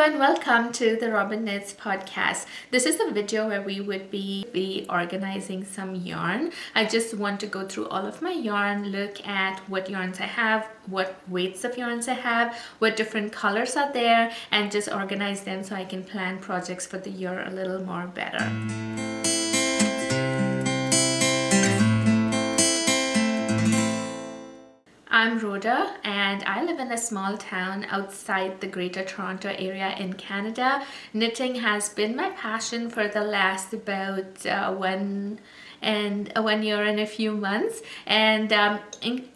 and welcome to the Robin Knits podcast. This is a video where we would be organizing some yarn. I just want to go through all of my yarn, look at what yarns I have, what weights of yarns I have, what different colors are there, and just organize them so I can plan projects for the year a little more better. I'm Rhoda and I live in a small town outside the Greater Toronto area in Canada. Knitting has been my passion for the last about 1 year and a few months, and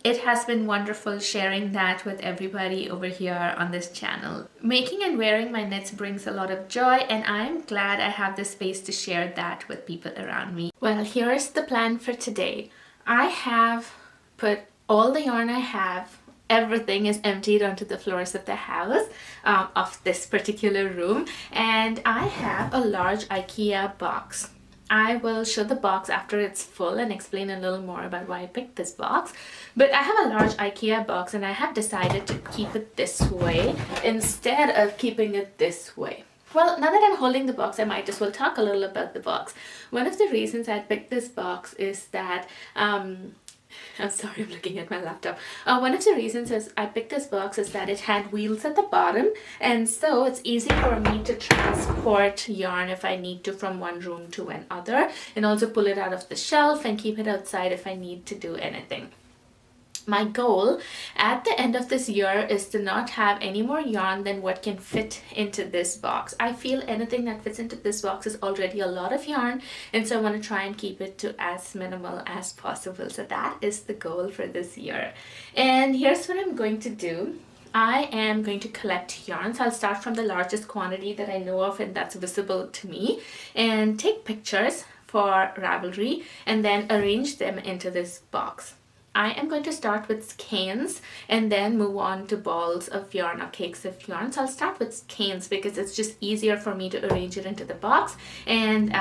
it has been wonderful sharing that with everybody over here on this channel. Making and wearing my knits brings a lot of joy, and I'm glad I have the space to share that with people around me. Well, here's the plan for today. I have put all the yarn I have, everything is emptied onto the floors of the house, of this particular room, and I have a large IKEA box. I will show the box after it's full and explain a little more about why I picked this box. But I have a large IKEA box and I have decided to keep it this way instead of keeping it this way. Well, now that I'm holding the box, I might as well talk a little about the box. One of the reasons I picked this box is that I'm sorry, I'm looking at my laptop. One of the reasons I picked this box is that it had wheels at the bottom, and so it's easy for me to transport yarn if I need to from one room to another, and also pull it out of the shelf and keep it outside if I need to do anything. My goal at the end of this year is to not have any more yarn than what can fit into this box. I feel anything that fits into this box is already a lot of yarn, and so I want to try and keep it to as minimal as possible. So that is the goal for this year. And here's what I'm going to do. I am going to collect yarns. I'll start from the largest quantity that I know of and that's visible to me, and take pictures for Ravelry and then arrange them into this box. I am going to start with skeins and then move on to balls of yarn or cakes of yarn. So I'll start with skeins because it's just easier for me to arrange it into the box. And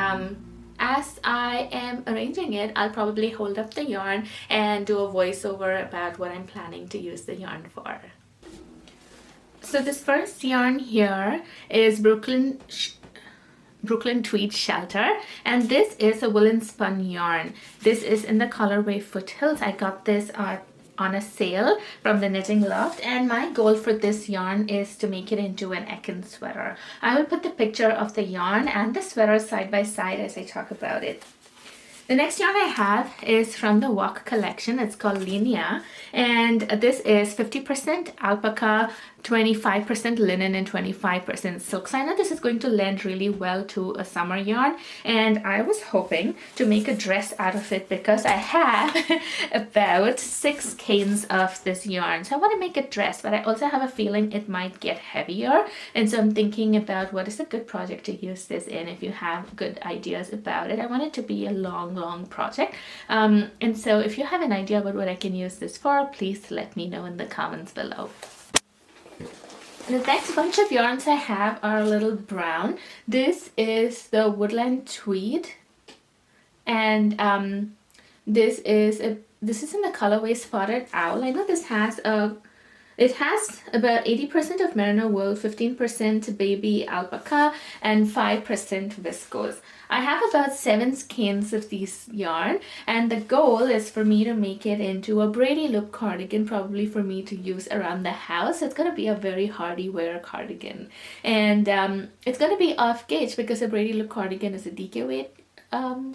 as I am arranging it, I'll probably hold up the yarn and do a voiceover about what I'm planning to use the yarn for. So this first yarn here is Brooklyn Tweed Shelter, and this is a woolen spun yarn. This is in the colorway Foothills. I got this on a sale from the Knitting Loft, and my goal for this yarn is to make it into an Ekin sweater. I will put the picture of the yarn and the sweater side by side as I talk about it. The next yarn I have is from the Walk collection. It's called Linea, and this is 50% alpaca, 25% linen, and 25% silk. So I know this is going to lend really well to a summer yarn, and I was hoping to make a dress out of it because I have about 6 skeins of this yarn. So I want to make a dress, but I also have a feeling it might get heavier, and so I'm thinking about what is a good project to use this in. If you have good ideas about it, I want it to be a long project, and so if you have an idea about what I can use this for, please let me know in the comments below. The next bunch of yarns I have are a little brown. This is the Woodland Tweed, and this is in the colorway Spotted Owl. I know this has it has about 80% of merino wool, 15% baby alpaca, and 5% viscose. I have about 7 skeins of these yarn, and the goal is for me to make it into a Brady look cardigan, probably for me to use around the house. It's going to be a very hardy wear cardigan, and it's going to be off gauge because a Brady look cardigan is a DK weight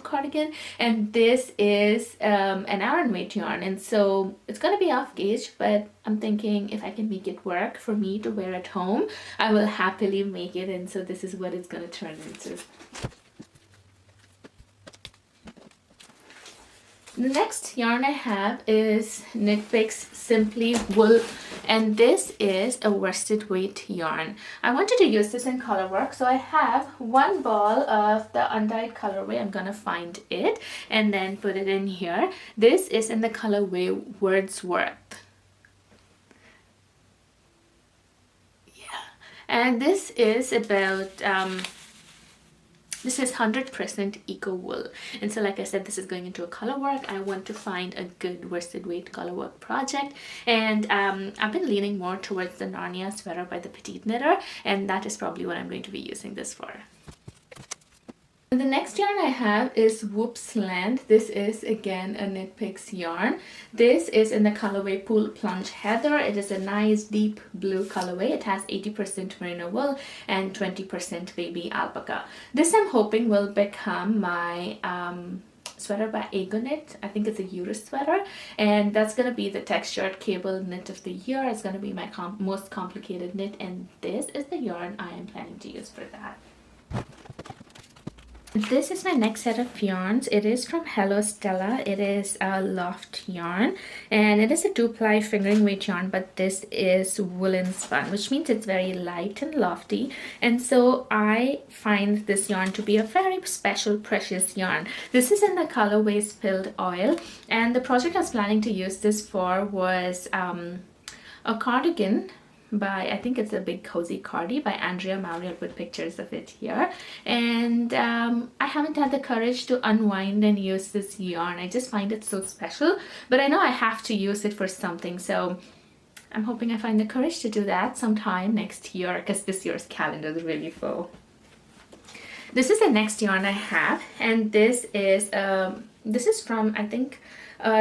cardigan, and this is an Aran weight yarn, and so it's going to be off gauge, but I'm thinking if I can make it work for me to wear at home, I will happily make it, and so this is what it's going to turn into. The next yarn I have is Knit Picks Simply Wool, and this is a worsted weight yarn. I wanted to use this in color work, so I have one ball of the undyed colorway. I'm gonna find it and then put it in here. This is in the colorway Wordsworth. Yeah, and this is about This is 100% eco wool, and so like I said, this is going into a color work. I want to find a good worsted weight color work project, and I've been leaning more towards the Narnia sweater by the Petite Knitter, and that is probably what I'm going to be using this for. And the next yarn I have is Whoops Land. This is again a Knit Picks yarn. This is in the colorway Pool Plunge Heather. It is a nice deep blue colorway. It has 80% merino wool and 20% baby alpaca. This I'm hoping will become my sweater by Agonknit. I think it's a Urus sweater, and that's going to be the textured cable knit of the year. It's going to be my most complicated knit, and this is the yarn I am planning to use for that. This is my next set of yarns. It is from Hello Stella. It is a loft yarn, and it is a 2-ply fingering weight yarn, but this is woolen spun, which means it's very light and lofty, and so I find this yarn to be a very special, precious yarn. This is in the colorway Spilled Oil, and the project I was planning to use this for was a cardigan by, I think it's a big cozy cardi by Andrea Mowry. I'll put pictures of it here, and I haven't had the courage to unwind and use this yarn. I just find it so special, but I know I have to use it for something, so I'm hoping I find the courage to do that sometime next year, because this year's calendar is really full. This is the next yarn I have, and this is from, I think,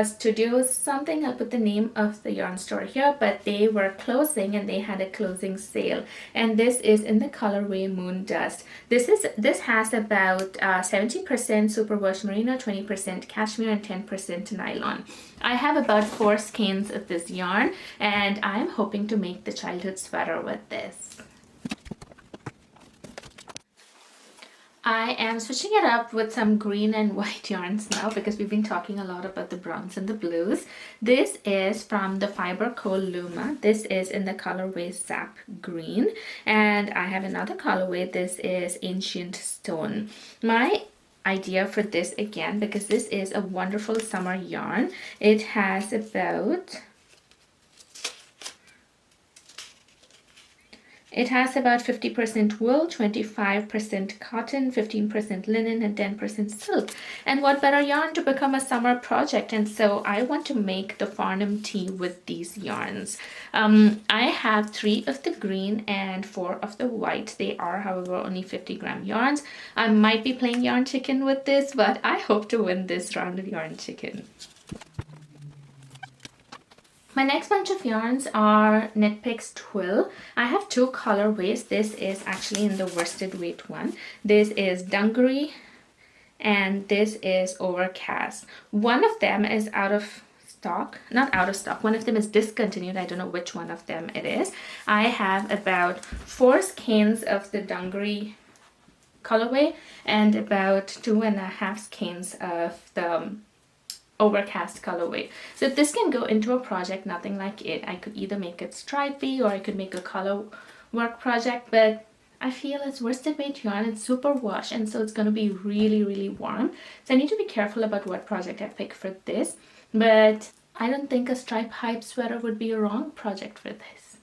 Studio something. I'll put the name of the yarn store here, but they were closing and they had a closing sale, and this is in the colorway Moon Dust. This has about 70% superwash merino, 20% cashmere, and 10% nylon. I have about 4 skeins of this yarn, and I'm hoping to make the childhood sweater with this. I am switching it up with some green and white yarns now, because we've been talking a lot about the browns and the blues. This is from the Fiber Co. Luma. This is in the colorway Sap Green, and I have another colorway. This is Ancient Stone. My idea for this, again, because this is a wonderful summer yarn, it has about 50% wool, 25% cotton, 15% linen, and 10% silk. And what better yarn to become a summer project? And so I want to make the Farnham tea with these yarns. I have 3 of the green and 4 of the white. They are, however, only 50-gram yarns. I might be playing yarn chicken with this, but I hope to win this round of yarn chicken. My next bunch of yarns are Knit Picks Twill. I have 2 colorways. This is actually in the worsted weight one. This is Dungaree and this is Overcast. One of them is out of stock, not out of stock, one of them is discontinued. I don't know which one of them it is. I have about 4 skeins of the Dungaree colorway and about 2.5 skeins of the Overcast colorway. So this can go into a project, nothing like it. I could either make it stripy or I could make a color work project, but I feel it's worsted weight yarn, it's super wash, and so it's going to be really, really warm. So I need to be careful about what project I pick for this, but I don't think a stripe hype sweater would be a wrong project for this.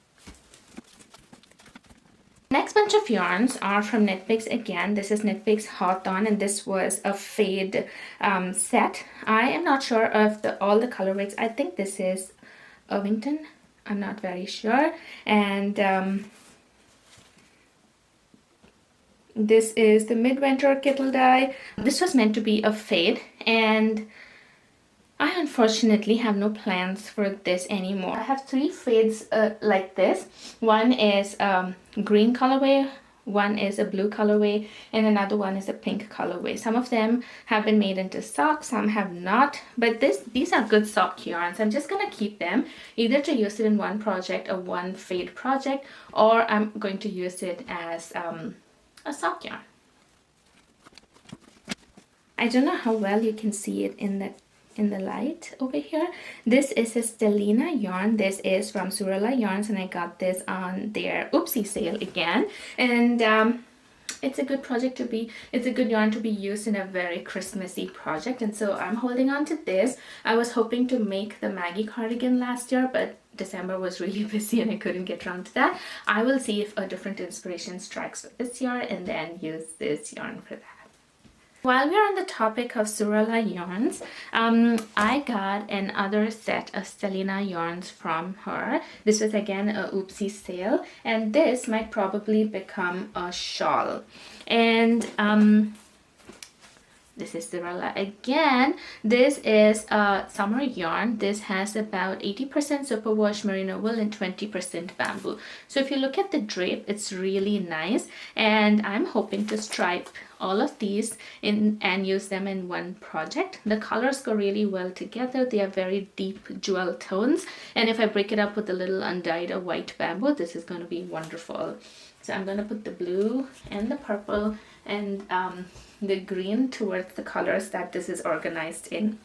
Next bunch of yarns are from Knit Picks again. This is Knit Picks Hawthorn, and this was a fade set. I am not sure of all the colorways. I think this is Irvington. I'm not very sure. And this is the Midwinter Kittle Dye. This was meant to be a fade, and I unfortunately have no plans for this anymore. I have 3 fades like this. One is green colorway, one is a blue colorway, and another one is a pink colorway. Some of them have been made into socks, some have not, but these are good sock yarns. I'm just gonna keep them either to use it in one project or one fade project, or I'm going to use it as a sock yarn. I don't know how well you can see it in the light over here. This is a Stellina yarn. This is from Surala Yarns, and I got this on their Oopsie sale again, and it's a good yarn to be used in a very Christmassy project, and so I'm holding on to this. I was hoping to make the Maggie cardigan last year, but December was really busy and I couldn't get around to that. I will see if a different inspiration strikes for this year and then use this yarn for that. While we're on the topic of Surala yarns, I got another set of Stellina yarns from her. This was again a oopsie sale, and this might probably become a shawl. And this is Surala again. This is a summer yarn. This has about 80% superwash merino wool and 20% bamboo. So if you look at the drape, it's really nice. And I'm hoping to stripe all of these in and use them in one project. The colors go really well together. They are very deep jewel tones. And if I break it up with a little undyed or white bamboo, this is going to be wonderful. So I'm going to put the blue and the purple and the green towards the colors that this is organized in.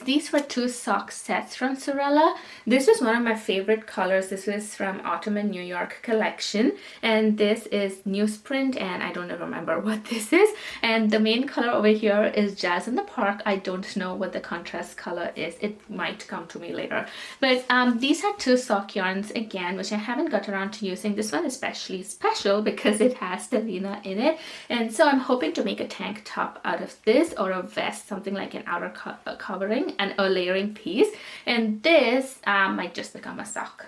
These were two sock sets from Surala. This was one of my favorite colors. This was from Autumn in New York collection, and this is newsprint, and I don't remember what this is. And the main color over here is Jazz in the Park. I don't know what the contrast color is. It might come to me later. But these are two sock yarns again, which I haven't got around to using. This one is especially special because it has Stellina in it, and so I'm hoping to make a tank top out of this, or a vest, something like an outer covering and a layering piece, and this might just become a sock.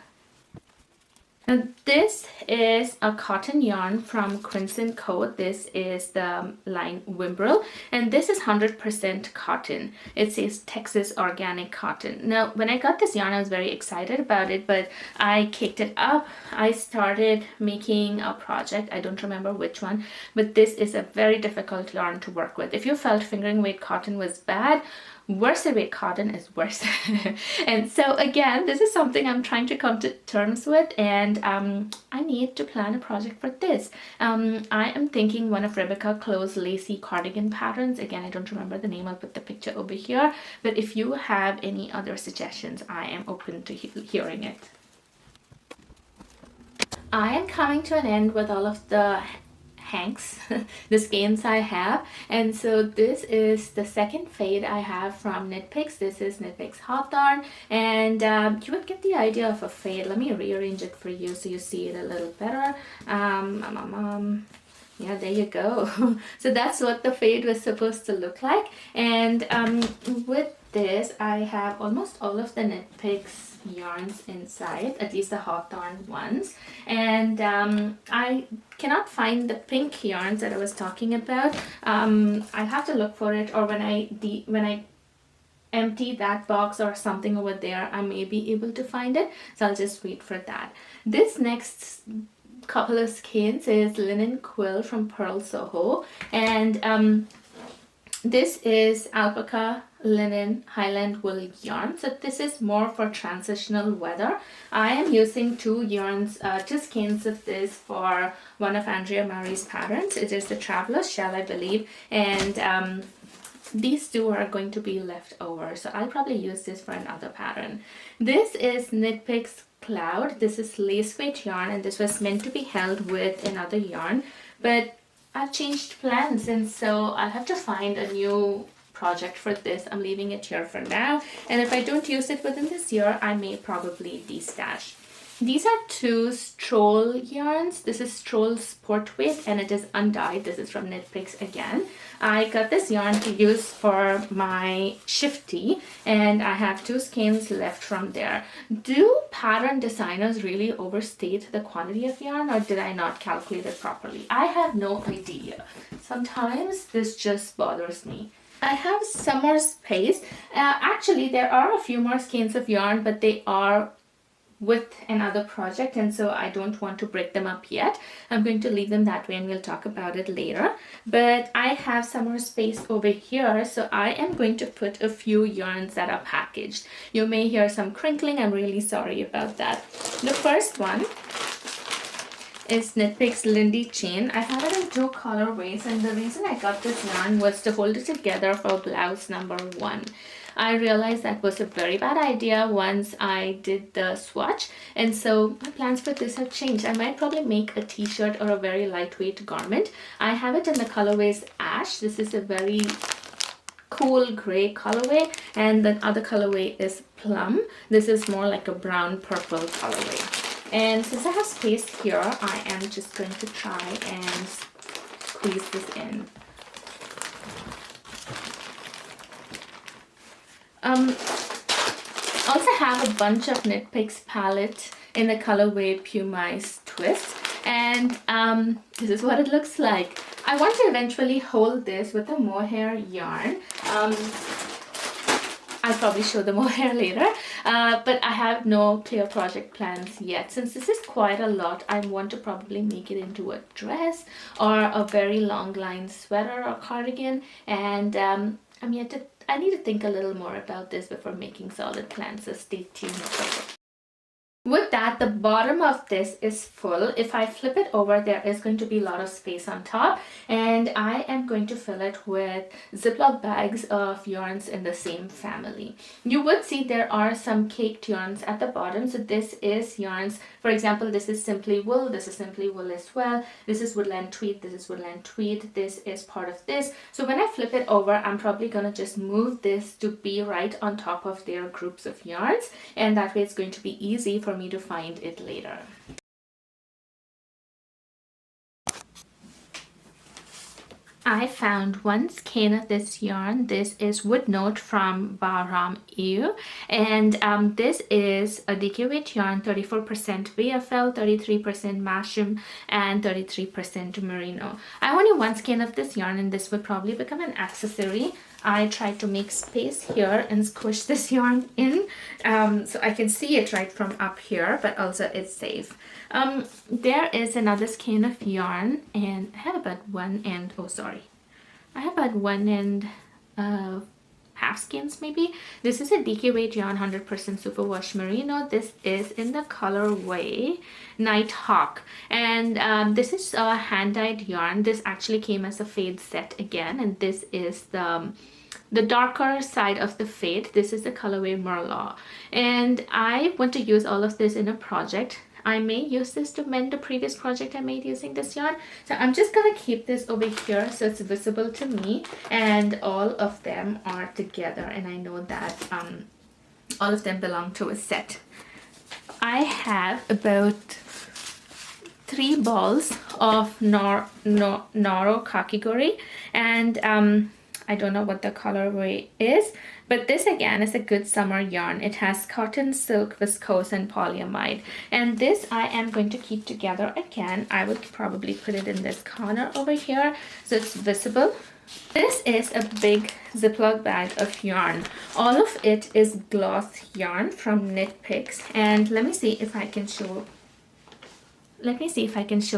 Now this is a cotton yarn from Crimson Co. This is the line Wimbrel, and this is 100% cotton. It says Texas organic cotton. Now when I got this yarn, I was very excited about it, but I kicked it up. I started making a project, I don't remember which one, but this is a very difficult yarn to work with. If you felt fingering weight cotton was bad, worsted weight cotton is worse. And so again, this is something I'm trying to come to terms with, and I need to plan a project for this. I am thinking one of Rebecca Clow's lacy cardigan patterns. Again, I don't remember the name. I'll put the picture over here, but if you have any other suggestions, I am open to hearing it. I am coming to an end with all of the hanks, the skeins I have, and so this is the second fade I have from Knit Picks. This is Knit Picks Hawthorn, and you would get the idea of a fade. Let me rearrange it for you so you see it a little better. Yeah, there you go. So that's what the fade was supposed to look like, and with this I have almost all of the Knit Picks yarns inside, at least the Hawthorn ones, and I cannot find the pink yarns that I was talking about. I'll have to look for it, or when I empty that box or something over there, I may be able to find it, so I'll just wait for that. This next couple of skeins is Linen Quill from Pearl Soho, and this is alpaca linen highland wool yarn. So this is more for transitional weather. I am using two skeins of this for one of Andrea Marie's patterns. It is the Traveler's Shell, I believe, and these two are going to be left over, so I'll probably use this for another pattern. This is Knit Picks Cloud. This is lace weight yarn, and this was meant to be held with another yarn, but I've changed plans, and so I'll have to find a new project for this. I'm leaving it here for now, and if I don't use it within this year, I may probably destash. These are two Stroll yarns. This is Stroll Sport Weight, and it is undyed. This is from Knit Picks again. I got this yarn to use for my Shifty, and I have two skeins left from there. Do pattern designers really overstate the quantity of yarn, or did I not calculate it properly? I have no idea. Sometimes this just bothers me. I have some more space. Actually, there are a few more skeins of yarn, but they are with another project, and so I don't want to break them up yet. I'm going to leave them that way, and we'll talk about it later. But I have some more space over here, so I am going to put a few yarns that are packaged. You may hear some crinkling. I'm really sorry about that. The first one is Knit Picks Lindy Chain. I have it in two colorways, and the reason I got this yarn was to hold it together for blouse number 1. I realized that was a very bad idea once I did the swatch, and so my plans for this have changed. I might probably make a t-shirt or a very lightweight garment. I have it in the colorways Ash. This is a very cool gray colorway, and the other colorway is Plum. This is more like a brown purple colorway. And since I have space here, I am just going to try and squeeze this in. Also have a bunch of Knit Picks palette in the colorway Pumice Twist, and this is what it looks like. I want to eventually hold this with a mohair yarn. I'll probably show the mohair later, but I have no clear project plans yet. Since this is quite a lot, I want to probably make it into a dress or a very long line sweater or cardigan, and I need to think a little more about this before making solid plans, so stay tuned for it. With that, the bottom of this is full. If I flip it over, there is going to be a lot of space on top, and I am going to fill it with Ziploc bags of yarns in the same family. You would see there are some caked yarns at the bottom. So this is yarns, for example, this is Simply Wool, this is Simply Wool as well, this is Woodland Tweed, this is Woodland Tweed, this is part of this. So when I flip it over, I'm probably gonna just move this to be right on top of their groups of yarns, and that way it's going to be easy for me to find it later. I found one skein of this yarn. This is Wood Note from Bahram EU, and this is a DK weight yarn, 34% VFL, 33% Masham, and 33% Merino. I wanted one skein of this yarn, and this would probably become an accessory. I tried to make space here and squish this yarn in so I can see it right from up here, but also it's safe. There is another skein of yarn, and I have about one end, I have about one end half skeins maybe. This is a DK weight yarn, 100% superwash merino. This is in the colorway Night Hawk, and this is a hand-dyed yarn. This actually came as a fade set again, and this is the darker side of the fade. This is the colorway Merlot, and I want to use all of this in a project. I may use this to mend the previous project I made using this yarn. So I'm just gonna keep this over here so it's visible to me, and all of them are together, and I know that all of them belong to a set. I have about 3 balls of Noro Kakigori, and I don't know what the colorway is, but this again is a good summer yarn. It has cotton, silk, viscose, and polyamide, and this I am going to keep together again. I would probably put it in this corner over here so it's visible. This is a big Ziploc bag of yarn. All of it is gloss yarn from Knit Picks, and let me see if I can show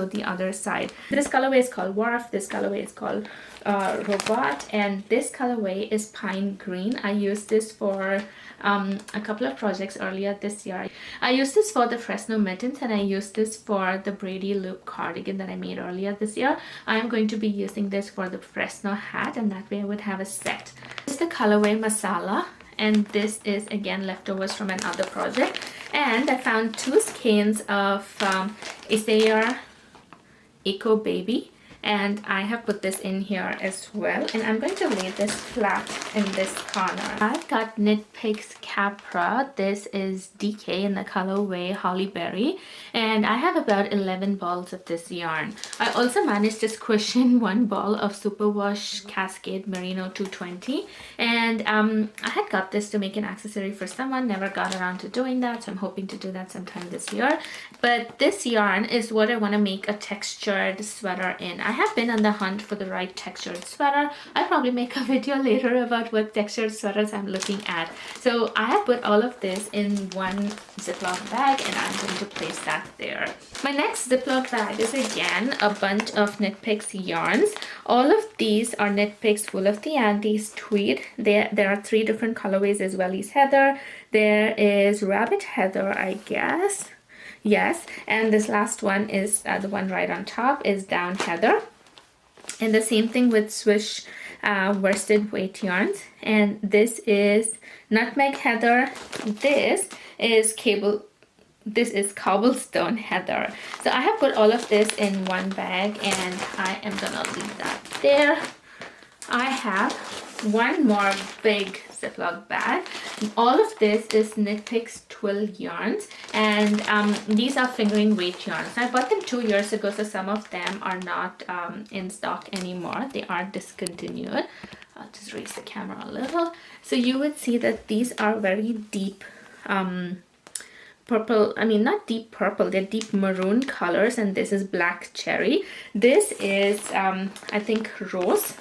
the other side. This colorway is called Wharf, this colorway is called Robot, and this colorway is Pine Green. I used this for a couple of projects earlier this year. I used this for the Fresno mittens, and I used this for the Brady Loop cardigan that I made earlier this year. I'm going to be using this for the Fresno hat, and that way I would have a set. This is the colorway Masala, and this is again leftovers from another project. And I found 2 skeins of Isaiah Eco Baby, and I have put this in here as well, and I'm going to lay this flat in this corner. I've got Knit Picks Capra. This is DK in the colorway Holly Berry, and I have about 11 balls of this yarn. I also managed to squish in 1 ball of Superwash Cascade Merino 220, and I had got this to make an accessory for someone, never got around to doing that, so I'm hoping to do that sometime this year. But this yarn is what I want to make a textured sweater in. I have been on the hunt for the right textured sweater. I'll probably make a video later about what textured sweaters I'm looking at. So I have put all of this in one Ziploc bag, and I'm going to place that there. My next Ziploc bag is again a bunch of Knit Picks yarns. All of these are Knit Picks Wool of the Andes Tweed. There are 3 different colorways as well. Heather, there is Rabbit Heather, I guess. Yes, and this last one is the one right on top is Down Heather, and the same thing with Swish worsted weight yarns, and this is Nutmeg Heather. This is Cobblestone Heather. So I have put all of this in one bag, and I am gonna leave that there. I have one more big Ziploc bag. All of this is Knit Picks Twill yarns, and these are fingering weight yarns. I bought them 2 years ago, so some of them are not in stock anymore. They are discontinued. I'll just raise the camera a little. So you would see that these are very deep purple, I mean not deep purple, they're deep maroon colors, and this is black cherry. This is I think rose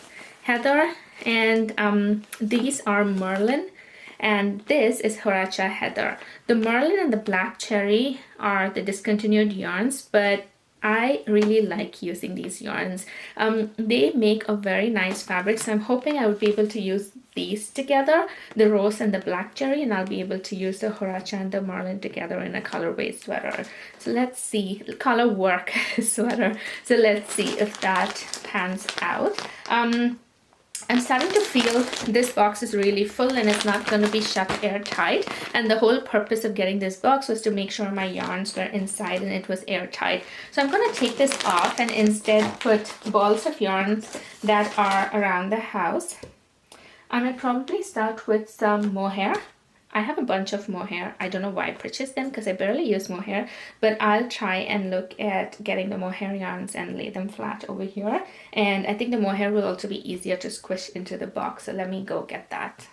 heather, and these are Merlin, and this is Horacha heather. The Merlin and the black cherry are the discontinued yarns, but I really like using these yarns. They make a very nice fabric, so I'm hoping I would be able to use these together, the rose and the black cherry, and I'll be able to use the Horacha and the Merlin together in a colorway sweater. So let's see, color work sweater. So let's see if that pans out. I'm starting to feel this box is really full and it's not going to be shut airtight, and the whole purpose of getting this box was to make sure my yarns were inside and it was airtight. So I'm going to take this off and instead put balls of yarns that are around the house. I might probably start with some mohair. I have a bunch of mohair. I don't know why I purchased them because I barely use mohair, but I'll try and look at getting the mohair yarns and lay them flat over here. And I think the mohair will also be easier to squish into the box, so let me go get that.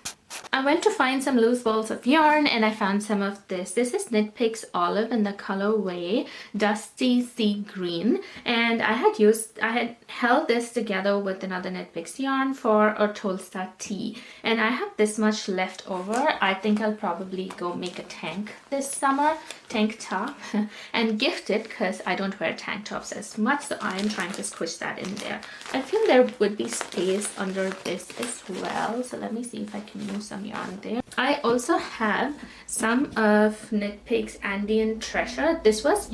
I went to find some loose balls of yarn and I found some of this. This is Knit Picks Olive in the colorway Dusty Sea Green, and I had held this together with another Knit Picks yarn for a Tolsta tee, and I have this much left over. I think I'll probably go make a tank this summer, tank top, and gift it because I don't wear tank tops as much, so I am trying to squish that in there. I feel there would be space under this as well, so let me see if I can use some yarn there. I also have some of Knit Picks Andean Treasure. This was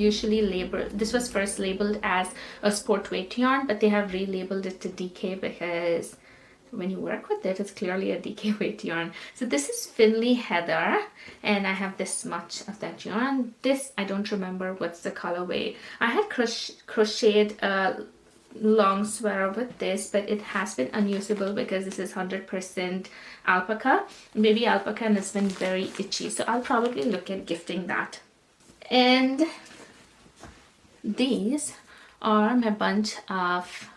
first labeled as a sport weight yarn, but they have relabeled it to DK because when you work with it, it's clearly a DK weight yarn. So this is Finley Heather, and I have this much of that yarn. This, I don't remember what's the colorway. I had crocheted a long sweater with this, but it has been unusable because this is 100% alpaca, baby alpaca, and it's been very itchy, so I'll probably look at gifting that. And these are my bunch of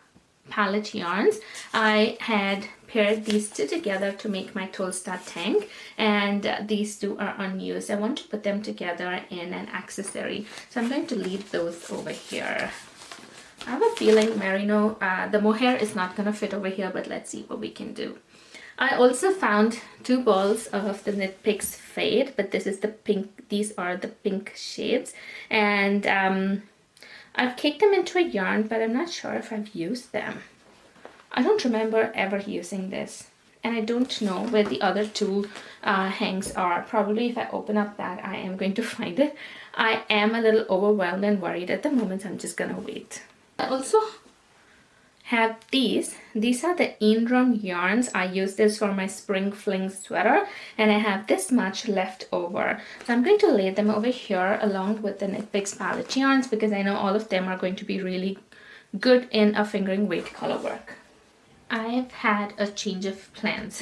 palette yarns. I had paired these two together to make my Tolsta tank, and these two are unused. I want to put them together in an accessory, so I'm going to leave those over here. I have a feeling merino, the mohair is not going to fit over here, but let's see what we can do. I also found two balls of the Knit Picks Fade, but this is the pink, these are the pink shades, and I've caked them into a yarn, but I'm not sure if I've used them. I don't remember ever using this, and I don't know where the other two hangs are. Probably if I open up that, I am going to find it. I am a little overwhelmed and worried at the moment, so I'm just gonna wait. I also have these. These are the Inram yarns. I use this for my spring fling sweater, and I have this much left over. So I'm going to lay them over here along with the Knit Picks palette yarns because I know all of them are going to be really good in a fingering weight color work. I've had a change of plans.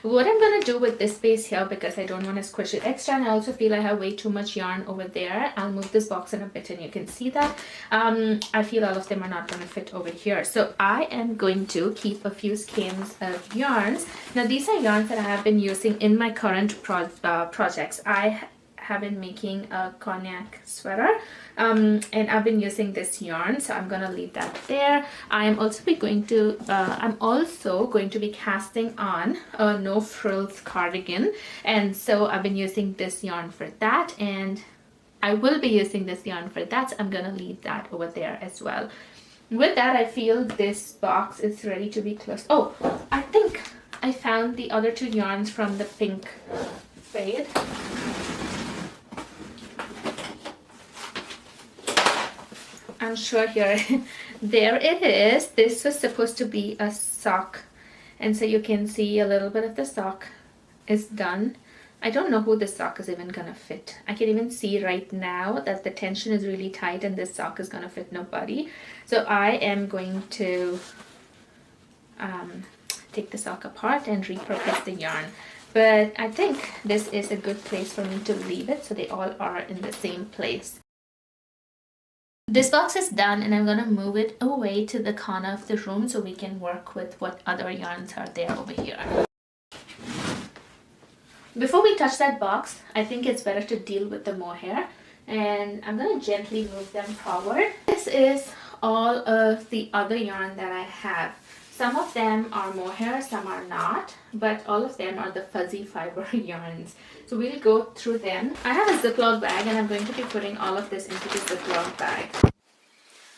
What I'm gonna do with this space here, because I don't want to squish it extra, and I also feel I have way too much yarn over there. I'll move this box in a bit and you can see that. I feel all of them are not going to fit over here, so I am going to keep a few skeins of yarns. Now these are yarns that I have been using in my current projects. I have been making a cognac sweater, and I've been using this yarn, so I'm gonna leave that there. I'm also going to be casting on a no frills cardigan, and so I've been using this yarn for that, and I will be using this yarn for that, so I'm gonna leave that over there as well. With that, I feel this box is ready to be closed. Oh, I think I found the other two yarns from the pink fade. I'm sure here. There it is. This was supposed to be a sock, and so you can see a little bit of the sock is done. I don't know who this sock is even gonna fit. I can even see right now that the tension is really tight and this sock is gonna fit nobody. So I am going to take the sock apart and repurpose the yarn. But I think this is a good place for me to leave it so they all are in the same place. This box is done and I'm going to move it away to the corner of the room so we can work with what other yarns are there over here. Before we touch that box, I think it's better to deal with the mohair, and I'm going to gently move them forward. This is all of the other yarn that I have. Some of them are mohair, some are not, but all of them are the fuzzy fiber yarns. So we'll go through them. I have a Ziploc bag and I'm going to be putting all of this into the Ziploc bag.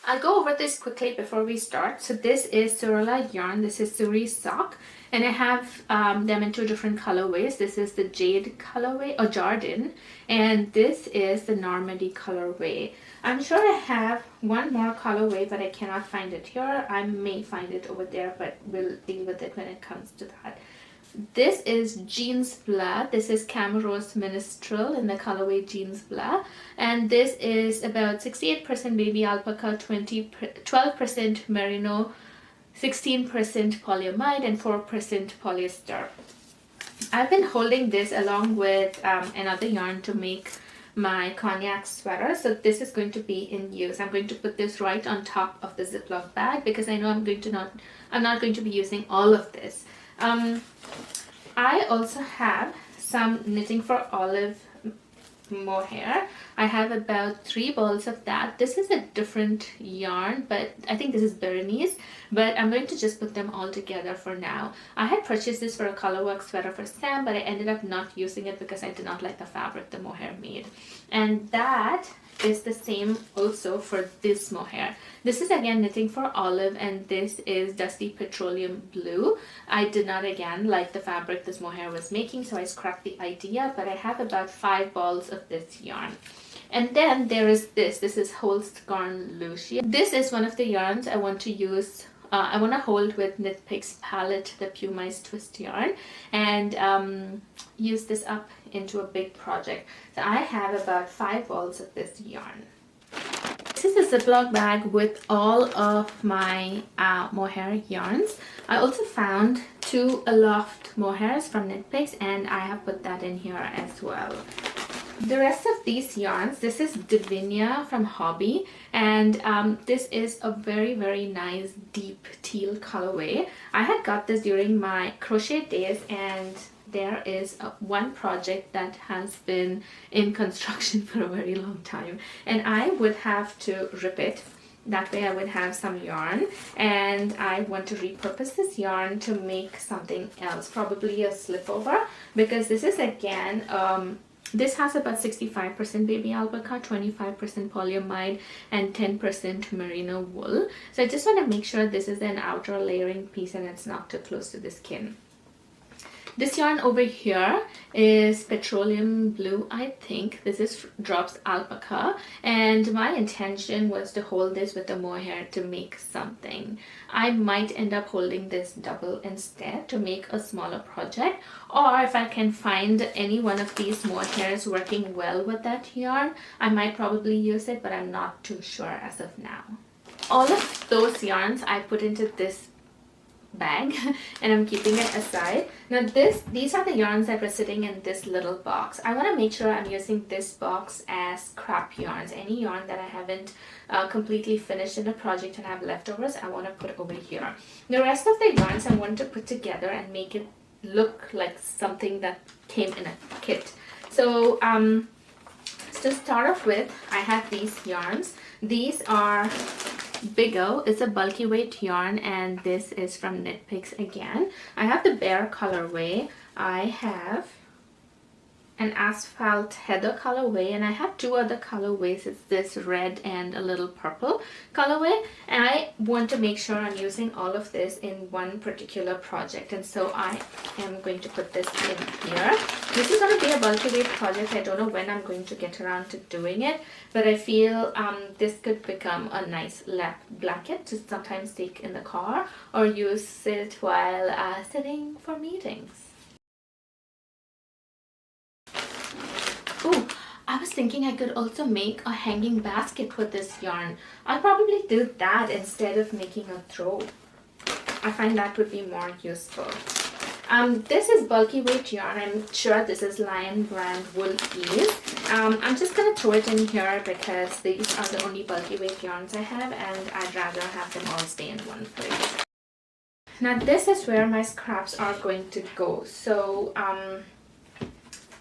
I'll go over this quickly before we start. So this is Surala yarn. This is Suri sock. And I have them in two different colorways. This is the Jade colorway or Jardin. And this is the Normandy colorway. I'm sure I have one more colorway, but I cannot find it here. I may find it over there, but we'll deal with it when it comes to that. This is Jeans Blah. This is Cameros Ministrel in the colorway Jeans Blah. And this is about 68% baby alpaca, 12% merino, 16% polyamide, and 4% polyester. I've been holding this along with another yarn to make my cognac sweater. So this is going to be in use. I'm going to put this right on top of the Ziploc bag because I know I'm not going to be using all of this. I also have some Knitting for Olive mohair. I have about 3 balls of that. This is a different yarn, but I think this is Berenice, but I'm going to just put them all together for now. I had purchased this for a colorwork sweater for Sam, but I ended up not using it because I did not like the fabric the mohair made. And that is the same also for this mohair. This is again Knitting for Olive, and this is Dusty Petroleum Blue. I did not again like the fabric this mohair was making, so I scrapped the idea, but I have about 5 balls of this yarn. And then there is this is Holstgarn Lucia. This is one of the yarns I want to use. I want to hold with Knit Picks palette, the Pumice twist yarn, and use this up into a big project. So I have about 5 balls of this yarn. This is a Ziploc bag with all of my mohair yarns. I also found 2 Aloft mohairs from Knit Picks, and I have put that in here as well. The rest of these yarns, this is Divinia from Hobby, and this is a very nice deep teal colorway. I had got this during my crochet days, and there is one project that has been in construction for a very long time, and I would have to rip it. That way I would have some yarn, and I want to repurpose this yarn to make something else, probably a slipover, because this is again this has about 65% baby alpaca, 25% polyamide, and 10% merino wool. So I just want to make sure this is an outer layering piece and it's not too close to the skin. This yarn over here is Petroleum Blue, I think. This is Drops Alpaca, and my intention was to hold this with the mohair to make something. I might end up holding this double instead to make a smaller project, or if I can find any one of these mohairs working well with that yarn, I might probably use it, but I'm not too sure as of now. All of those yarns I put into this bag and I'm keeping it aside. Now these are the yarns that were sitting in this little box. I want to make sure I'm using this box as scrap yarns. Any yarn that I haven't completely finished in a project and have leftovers, I want to put over here. The rest of the yarns I want to put together and make it look like something that came in a kit. So to start off with, I have these yarns. These are Big O. It's a bulky weight yarn, and this is from Knit Picks again. I have the Bear colorway. I have an Asphalt Heather colorway, and I have 2 other colorways. It's this red and a little purple colorway, and I want to make sure I'm using all of this in one particular project, and so I am going to put this in here. This is going to be a bulky weight project. I don't know when I'm going to get around to doing it, but I feel this could become a nice lap blanket to sometimes take in the car or use it while sitting for meetings. Oh, I was thinking I could also make a hanging basket with this yarn. I'll probably do that instead of making a throw. I find that would be more useful. This is bulky weight yarn. I'm sure this is Lion Brand Wool Ease, I'm just gonna throw it in here because these are the only bulky weight yarns I have, and I'd rather have them all stay in one place. Now this is where my scraps are going to go. So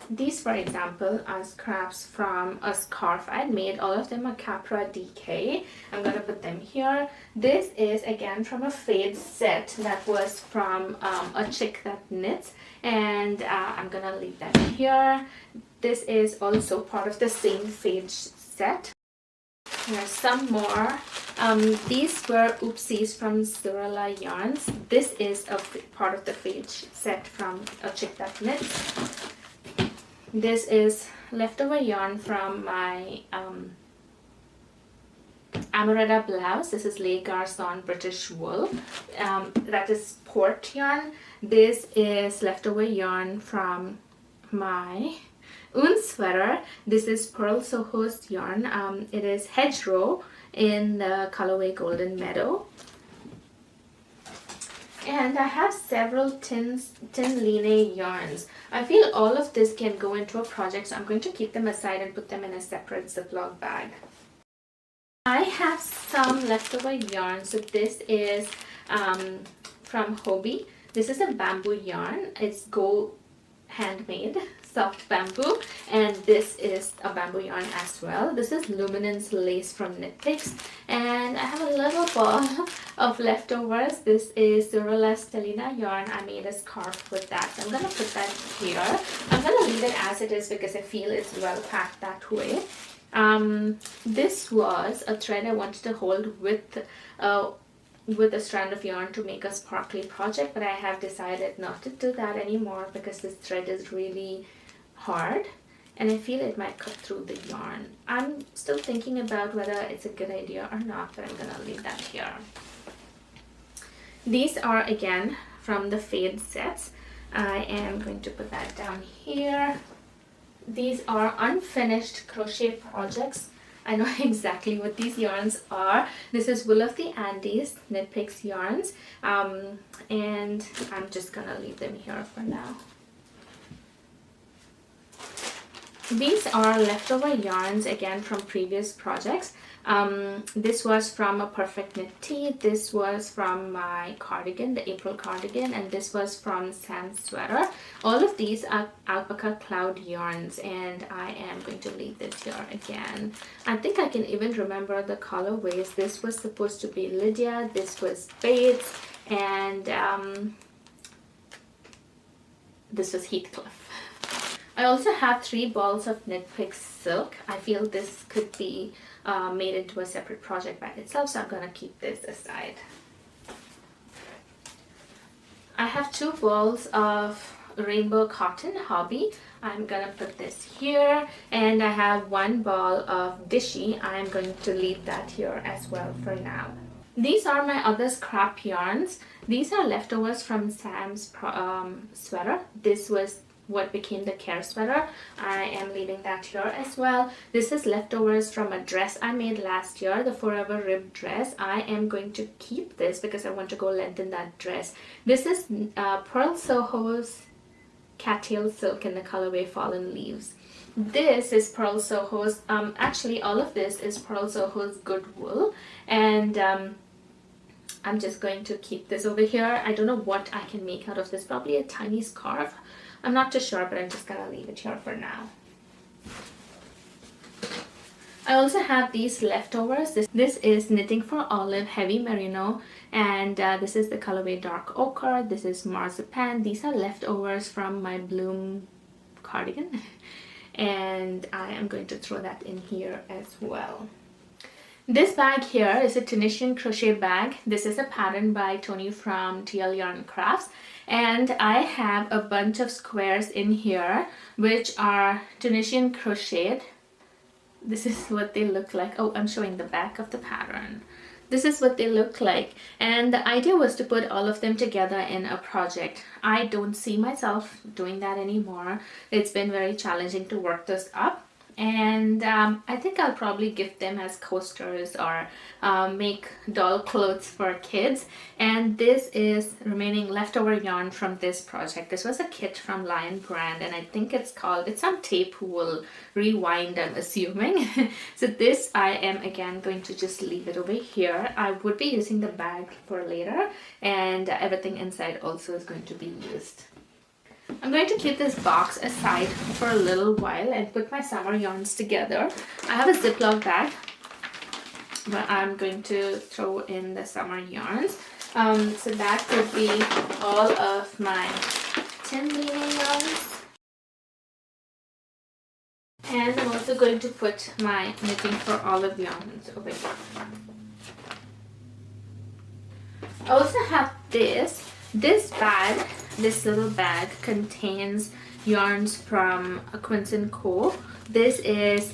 these, for example, are scraps from a scarf I made. All of them are Capra DK. I'm gonna put them here. This is again from a fade set that was from a chick that knits, and I'm gonna leave that here. This is also part of the same fade set. There's some more. These were oopsies from Zurala Yarns. This is a part of the fade set from a chick that knits. This is leftover yarn from my Amaretta blouse. This is Le Garçon British wool. That is port yarn. This is leftover yarn from my Un sweater. This is Pearl Soho's yarn. It is Hedgerow in the colorway Golden Meadow. And I have several tin line yarns. I feel all of this can go into a project, so I'm going to keep them aside and put them in a separate Ziploc bag. I have some leftover yarn. So this is from Hobbii. This is a bamboo yarn. It's gold handmade soft bamboo, and this is a bamboo yarn as well. This is Luminance lace from Knit Picks, and I have a little ball of leftovers. This is Zurala Stellina yarn. I made a scarf with that. I'm gonna put that here. I'm gonna leave it as it is because I feel it's well packed that way. This was a thread I wanted to hold with a strand of yarn to make a sparkly project, but I have decided not to do that anymore because this thread is really hard and I feel it might cut through the yarn. I'm still thinking about whether it's a good idea or not, but I'm gonna leave that here. These are again from the fade sets. I am going to put that down here. These are unfinished crochet projects. I know exactly what these yarns are. This is Wool of the Andes, Knit Picks yarns, and I'm just gonna leave them here for now. These are leftover yarns again from previous projects. This was from a Perfect Knit Tee. This was from my cardigan, the April cardigan, and this was from Sam's sweater. All of these are alpaca cloud yarns, and I am going to leave this here again. I think I can even remember the colorways. This was supposed to be Lydia, this was Bates, and this was Heathcliff. I also have 3 balls of Knit Picks silk. I feel this could be made into a separate project by itself, so I'm gonna keep this aside. I have 2 balls of rainbow cotton Hobbii. I'm gonna put this here, and I have 1 ball of Dishy. I'm going to leave that here as well for now. These are my other scrap yarns. These are leftovers from Sam's sweater. This was what became the Care sweater. I am leaving that here as well. This is leftovers from a dress I made last year, the Forever Rib dress. I am going to keep this because I want to go lengthen that dress. This is Pearl Soho's Cattail Silk in the colorway Fallen Leaves. This is Pearl Soho's, actually all of this is Pearl Soho's Good Wool, and I'm just going to keep this over here. I don't know what I can make out of this, probably a tiny scarf. I'm not too sure, but I'm just gonna leave it here for now. I also have these leftovers. This is Knitting for Olive Heavy Merino, and this is the colorway Dark Ochre. This is Marzipan. These are leftovers from my Bloom cardigan, and I am going to throw that in here as well. This bag here is a Tunisian crochet bag. This is a pattern by Tony from TL Yarn Crafts, and I have a bunch of squares in here which are Tunisian crocheted. This is what they look like. Oh, I'm showing the back of the pattern. This is what they look like, and the idea was to put all of them together in a project. I don't see myself doing that anymore. It's been very challenging to work this up. and I think I'll probably gift them as coasters or make doll clothes for kids. And this is remaining leftover yarn from this project. This was a kit from Lion Brand, and I think it's some tape will rewind, I'm assuming. So this I am again going to just leave it over here. I would be using the bag for later, and everything inside also is going to be used. I'm going to keep this box aside for a little while and put my summer yarns together. I have a Ziploc bag where I'm going to throw in the summer yarns. So that could be all of my tin weaving yarns. And I'm also going to put my knitting for olive yarns over here. I also have this bag. This little bag contains yarns from Quince & Co. This is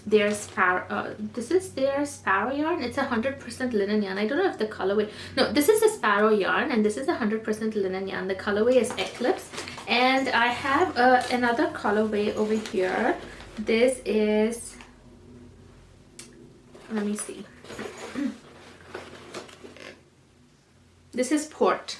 their sparrow. This is their sparrow yarn. It's 100% linen yarn. I don't know if the colorway. No, this is a sparrow yarn, and this is 100% linen yarn. The colorway is Eclipse, and I have another colorway over here. This is. Let me see. This is Port.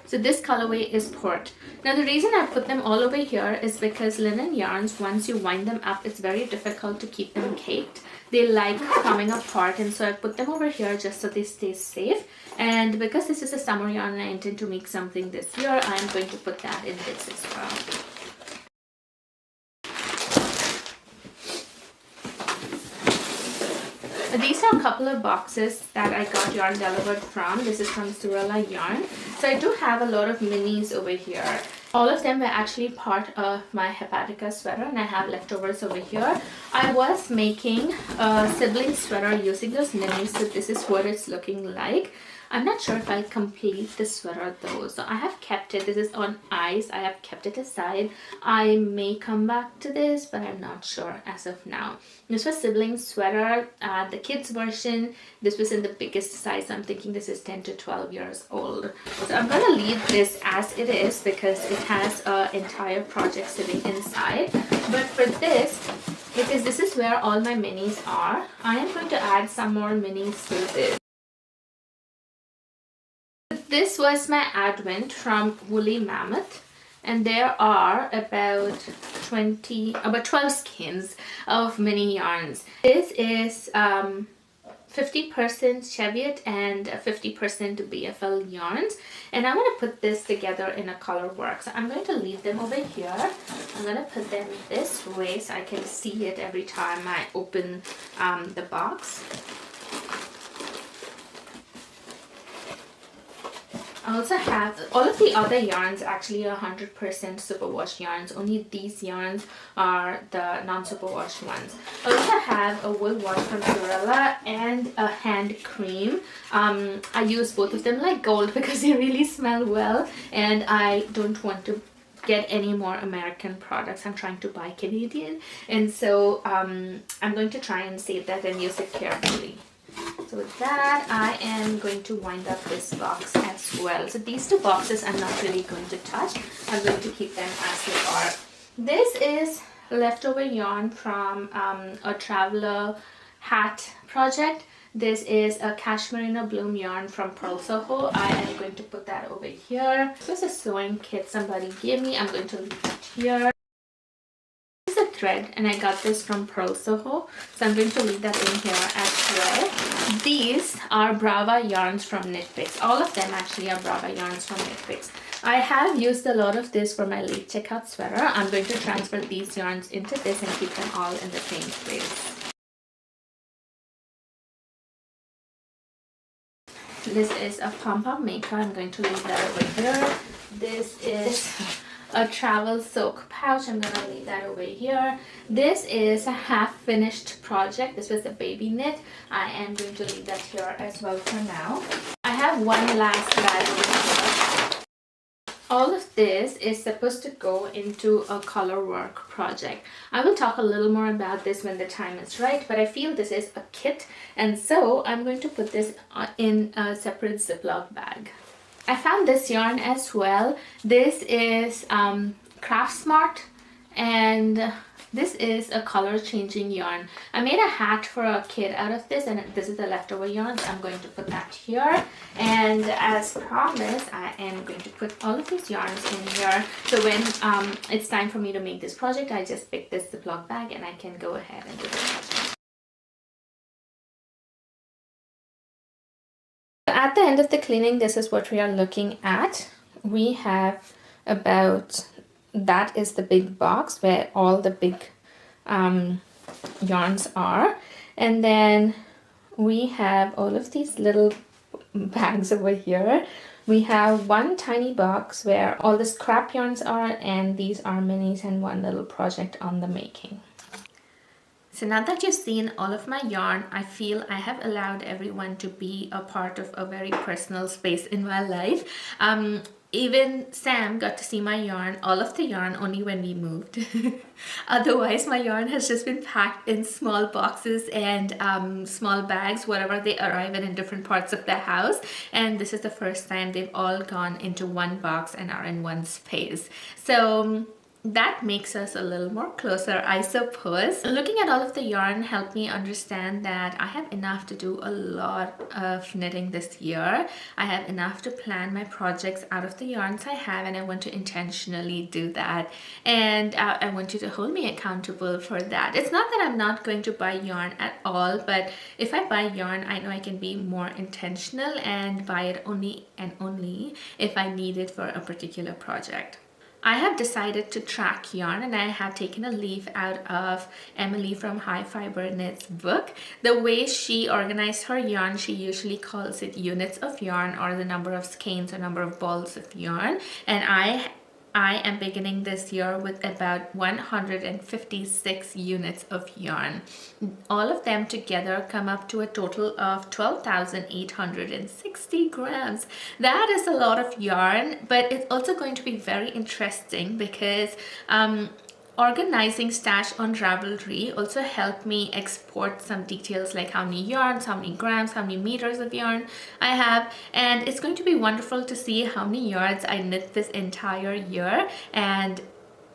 So this colorway is Port. Now the reason I put them all over here is because linen yarns, once you wind them up, it's very difficult to keep them caked. They like coming apart, and so I put them over here just so they stay safe. And because this is a summer yarn and I intend to make something this year, I'm going to put that in this as well. These are a couple of boxes that I got yarn delivered from. This is from Surella Yarn. So I do have a lot of minis over here. All of them were actually part of my Hepatica sweater, and I have leftovers over here. I was making a sibling sweater using those minis, so this is what it's looking like. I'm not sure if I'll complete the sweater though, so I have kept it. This is on ice. I have kept it aside. I may come back to this, but I'm not sure as of now. This was sibling sweater, the kids version. This was in the biggest size. I'm thinking this is 10 to 12 years old. So I'm gonna leave this as it is because it has an entire project sitting inside. But for this, because this is where all my minis are, I am going to add some more minis to this. This was my Advent from Woolly Mammoth, and there are about 12 skeins of mini yarns. This is 50% Cheviot and 50% BFL yarns, and I'm going to put this together in a color work. So I'm going to leave them over here. I'm going to put them this way so I can see it every time I open the box. I also have all of the other yarns actually are 100% superwash yarns. Only these yarns are the non-superwash ones. I also have a wool wash from Surella and a hand cream. I use both of them like gold because they really smell well, and I don't want to get any more American products. I'm trying to buy Canadian, and so I'm going to try and save that and use it carefully. So with that, I am going to wind up this box as well. So these two boxes I'm not really going to touch. I'm going to keep them as they are. This is leftover yarn from a traveler hat project. This is a Cashmerino Bloom yarn from Pearl Soho. I am going to put that over here. This is a sewing kit somebody gave me. I'm going to leave it here. This is a thread, and I got this from Pearl Soho, so I'm going to leave that in here as well. These are Brava yarns from Knit Picks. All of them actually are Brava yarns from Knit Picks. I have used a lot of this for my late checkout sweater. I'm going to transfer these yarns into this and keep them all in the same place. This is a pom-pom maker. I'm going to leave that over here. This is a travel soak pouch. I'm going to leave that over here. This is a half finished project. This was a baby knit. I am going to leave that here as well for now. I have one last bag over here. All of this is supposed to go into a color work project. I will talk a little more about this when the time is right, but I feel this is a kit, and so I'm going to put this in a separate Ziploc bag. I found this yarn as well. This is Craft Smart, and This is a color changing yarn. I made a hat for a kid out of this, and this is the leftover yarn, so I'm going to put that here. And as promised, I am going to put all of these yarns in here. So when it's time for me to make this project, I just pick this Ziploc bag and I can go ahead and do the project. At the end of the cleaning, this is what we are looking at. We have about, that is the big box where all the big yarns are, and then we have all of these little bags over here. We have one tiny box where all the scrap yarns are, and these are minis and one little project on the making. So now that you've seen all of my yarn, I feel I have allowed everyone to be a part of a very personal space in my life. Even Sam got to see my yarn, all of the yarn, only when we moved. Otherwise, my yarn has just been packed in small boxes and small bags, whatever they arrive in different parts of the house. And this is the first time they've all gone into one box and are in one space. So that makes us a little more closer, I suppose. Looking at all of the yarn helped me understand that I have enough to do a lot of knitting this year. I have enough to plan my projects out of the yarns I have, and I want to intentionally do that. And I want you to hold me accountable for that. It's not that I'm not going to buy yarn at all, but if I buy yarn, I know I can be more intentional and buy it only and only if I need it for a particular project. I have decided to track yarn, and I have taken a leaf out of Emily from High Fiber Knits book. The way she organized her yarn, she usually calls it units of yarn, or the number of skeins or number of balls of yarn. And I am beginning this year with about 156 units of yarn. All of them together come up to a total of 12,860 grams. That is a lot of yarn, but it's also going to be very interesting because organizing stash on Ravelry also helped me export some details like how many yarns, how many grams, how many meters of yarn I have, and it's going to be wonderful to see how many yards I knit this entire year, and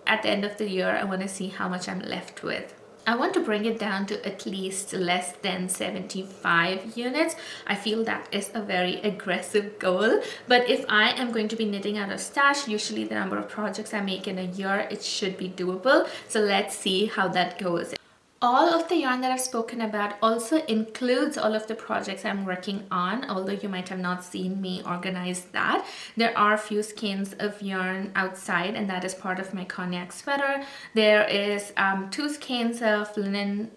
at the end of the year I want to see how much I'm left with. I want to bring it down to at least less than 75 units. I feel that is a very aggressive goal, but if I am going to be knitting out of stash, usually the number of projects I make in a year, it should be doable. So let's see how that goes. All of the yarn that I've spoken about also includes all of the projects I'm working on, although you might have not seen me organize that. There are a few skeins of yarn outside, and that is part of my cognac sweater. There is 2 skeins of linen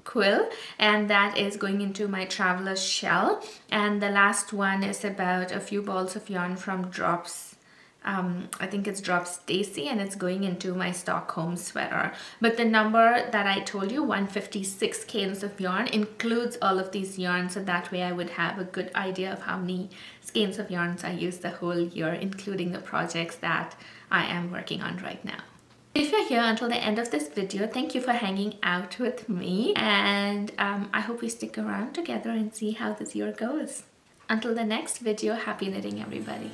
quill, and that is going into my traveler's shell. And the last one is about a few balls of yarn from Drops. I think it's Drop Stacy, and it's going into my Stockholm sweater. But the number that I told you, 156 skeins of yarn, includes all of these yarns, so that way I would have a good idea of how many skeins of yarns I use the whole year, including the projects that I am working on right now. If you're here until the end of this video, thank you for hanging out with me, and I hope we stick around together and see how this year goes. Until the next video, happy knitting everybody.